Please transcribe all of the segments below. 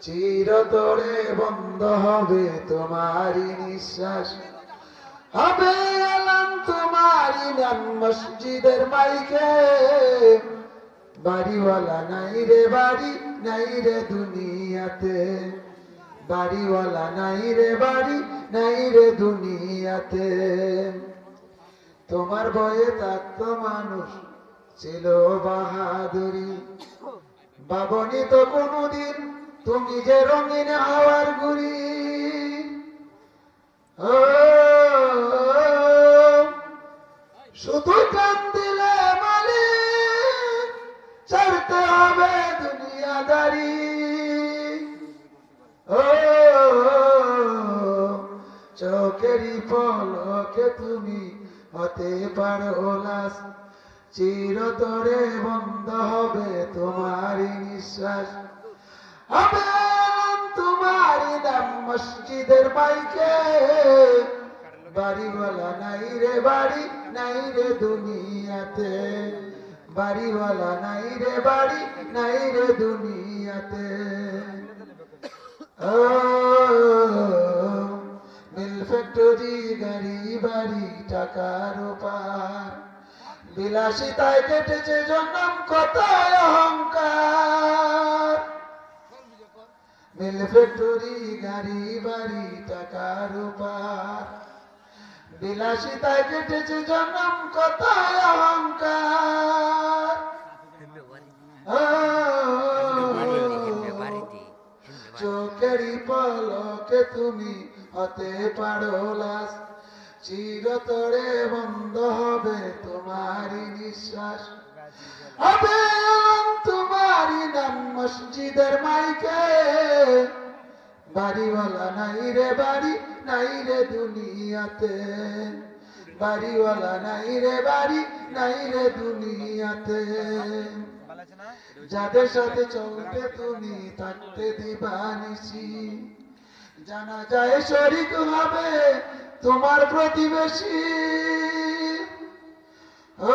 চিরতরে বন্ধ হবে তোমারই নিঃশ্বাস, হবে এলান তোমারই নাম মসজিদের মাইকে। বাড়িওয়ালা নাই রে বাড়ি, নাই রে দুনিয়াতে, বাড়িওয়ালা নাই রে বাড়ি, নাই রে দুনিয়াতে। তোমার ভয়ে থাকতো মানুষ, ছিল বাহাদুরি, ভাবনি তো কোনদিন তুমি যে রঙিন হাওয়ার গুড়ি। ও শুধু টান দিলে মালিক, ছাড়তে হবে দুনিয়াদারি। ও চোখেরই পলকে তুমি হতে পারো লাশ, চিরতরে বন্ধ হবে তোমারই নিঃশ্বাস, হবে তোমারই নাম মসজিদের মাইকে। বাড়িওয়ালা নাই রে বাড়ি, নাই রে দুনিয়াতে, বাড়িওয়ালা নাই রে বাড়ি, নাই রে দুনিয়াতে। ও মিল ফ্যাক্টরি গাড়ি বাড়ি টাকার পার, বিলাসিতায় কেটেছে জন্ম কত অহংকার। মিল ফ্যাক্টরি গাড়ি বাড়ি টাকার পার, বিলাসিতায় কেটেছে জন্ম কত অহংকার। চোখেরই পলকে তুমি হতে পারো লাশ, চিরতরে বন্ধ হবে তোমারই নিঃশ্বাস, হবে তোমারই নাম মসজিদের মাইকে। বাড়িওয়ালা নাই রে বাড়ি, নাই রে দুনিয়াতে, বাড়িওয়ালা নাই রে বাড়ি, নাই রে দুনিয়াতে। যাদের সাথে চলতে তুমি থাকতে দিবানিসি, জানা যায় শরীক হবে তোমার প্রতিবেশী। ও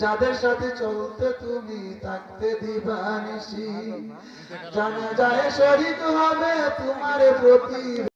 যাদের সাথে চলতে তুমি থাকতে দিবানিসি, জানা যায় শরীক হবে তোমার প্রতিবেশী।